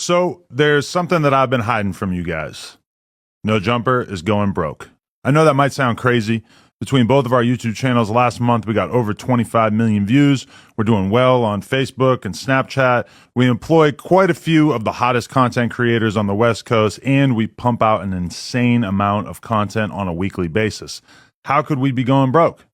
So there's something that I've been hiding from you guys. No Jumper is going broke. I know that might sound crazy. Between both of our YouTube channels last month, we got over 25 million views. We're doing well on Facebook and Snapchat. We employ quite a few of the hottest content creators on the West Coast, and we pump out an insane amount of content on a weekly basis. How could we be going broke?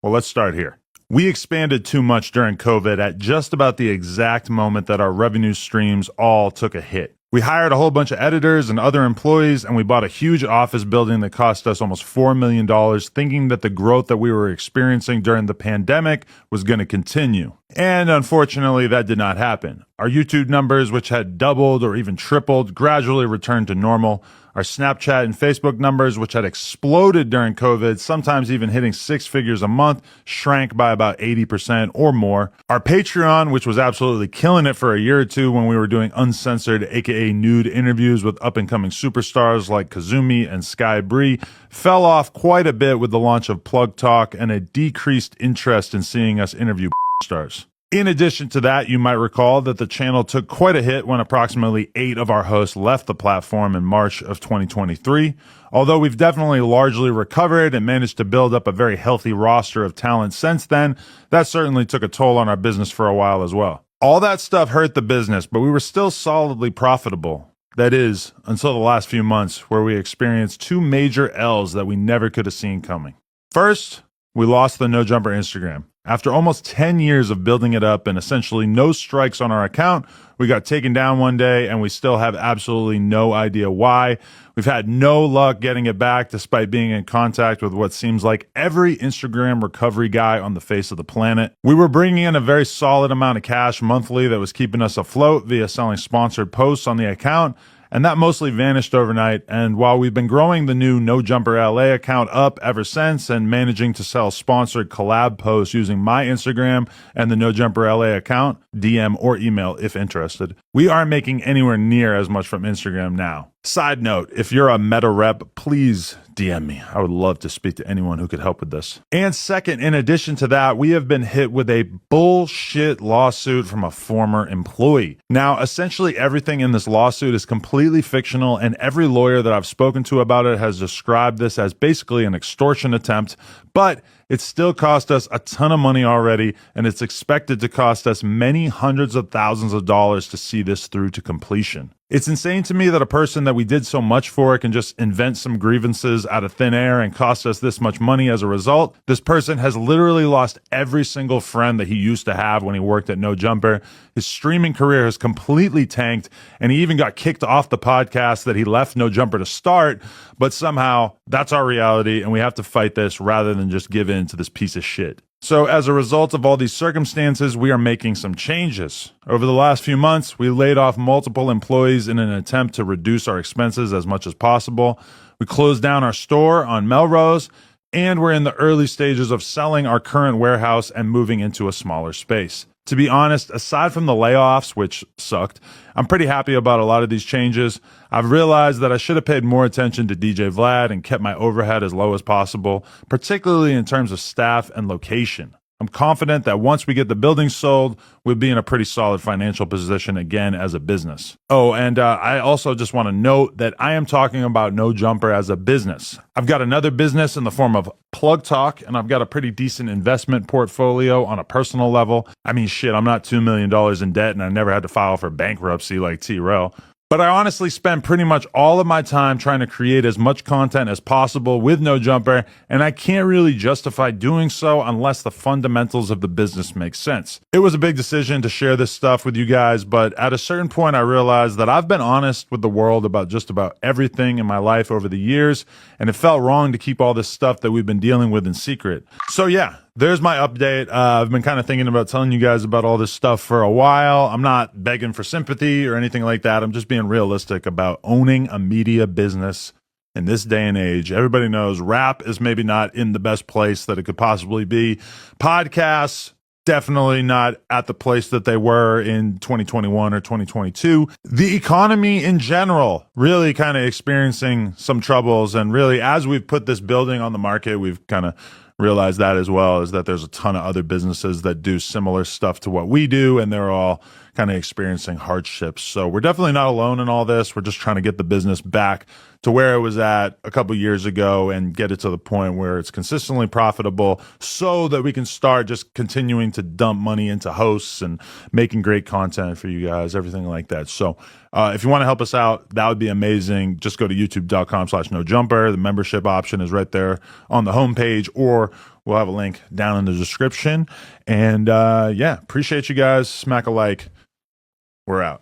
Well, let's start here. We expanded too much during COVID at just about the exact moment that our revenue streams all took a hit. We hired a whole bunch of editors and other employees, and we bought a huge office building that cost us almost $4 million, thinking that the growth that we were experiencing during the pandemic was going to continue. And unfortunately, that did not happen. Our YouTube numbers, which had doubled or even tripled, gradually returned to normal. Our Snapchat and Facebook numbers, which had exploded during COVID, sometimes even hitting six figures a month, shrank by about 80% or more. Our Patreon, which was absolutely killing it for a year or two when we were doing uncensored, aka nude interviews with up-and-coming superstars like Kazumi and Sky Bree, fell off quite a bit with the launch of Plug Talk and a decreased interest in seeing us interview stars. In addition to that, you might recall that the channel took quite a hit when approximately 8 of our hosts left the platform in March of 2023. Although we've definitely largely recovered and managed to build up a very healthy roster of talent since then, that certainly took a toll on our business for a while as well. All that stuff hurt the business, but we were still solidly profitable. That is, until the last few months, where we experienced 2 major L's that we never could have seen coming. First, we lost the No Jumper Instagram. After almost 10 years of building it up and essentially no strikes on our account, we got taken down one day and we still have absolutely no idea why. We've had no luck getting it back despite being in contact with what seems like every Instagram recovery guy on the face of the planet. We were bringing in a very solid amount of cash monthly that was keeping us afloat via selling sponsored posts on the account, and that mostly vanished overnight. And while we've been growing the new No Jumper LA account up ever since and managing to sell sponsored collab posts using my Instagram and the No Jumper LA account, DM or email if interested, we aren't making anywhere near as much from Instagram now. Side note, if you're a Meta rep, please DM me. I would love to speak to anyone who could help with this. And second, in addition to that, we have been hit with a bullshit lawsuit from a former employee. Now, essentially everything in this lawsuit is completely fictional, and every lawyer that I've spoken to about it has described this as basically an extortion attempt, but it still cost us a ton of money already, and it's expected to cost us many hundreds of thousands of dollars to see this through to completion. It's insane to me that a person that we did so much for can just invent some grievances out of thin air and cost us this much money as a result. This person has literally lost every single friend that he used to have when he worked at No Jumper. His streaming career has completely tanked, and he even got kicked off the podcast that he left No Jumper to start. But somehow, that's our reality, and we have to fight this rather than just give in to this piece of shit. So as a result of all these circumstances, we are making some changes. Over the last few months, we laid off multiple employees in an attempt to reduce our expenses as much as possible. We closed down our store on Melrose, and we're in the early stages of selling our current warehouse and moving into a smaller space. To be honest, aside from the layoffs, which sucked, I'm pretty happy about a lot of these changes. I've realized that I should have paid more attention to DJ Vlad and kept my overhead as low as possible, particularly in terms of staff and location. I'm confident that once we get the building sold, we'll be in a pretty solid financial position again as a business. Oh, and I also just want to note that I am talking about No Jumper as a business. I've got another business in the form of Plug Talk, and I've got a pretty decent investment portfolio on a personal level. I mean, shit, I'm not $2 million in debt, and I never had to file for bankruptcy like T-Rel. But I honestly spend pretty much all of my time trying to create as much content as possible with No Jumper, and I can't really justify doing so unless the fundamentals of the business make sense. It was a big decision to share this stuff with you guys, but at a certain point I realized that I've been honest with the world about just about everything in my life over the years, and it felt wrong to keep all this stuff that we've been dealing with in secret. So yeah, there's my update. I've been kind of thinking about telling you guys about all this stuff for a while. I'm not begging for sympathy or anything like that. I'm just being realistic about owning a media business in this day and age. Everybody knows rap is maybe not in the best place that it could possibly be. Podcasts, definitely not at the place that they were in 2021 or 2022. The economy in general really kind of experiencing some troubles. And really, as we've put this building on the market, we've kind of realized that as well, is that there's a ton of other businesses that do similar stuff to what we do, and they're all kind of experiencing hardships. So we're definitely not alone in all this. We're just trying to get the business back to where it was at a couple years ago and get it to the point where it's consistently profitable so that we can start just continuing to dump money into hosts and making great content for you guys, everything like that. So if you want to help us out, that would be amazing. Just go to youtube.com/nojumper. The membership option is right there on the homepage, or we'll have a link down in the description. And yeah, appreciate you guys. Smack a like. We're out.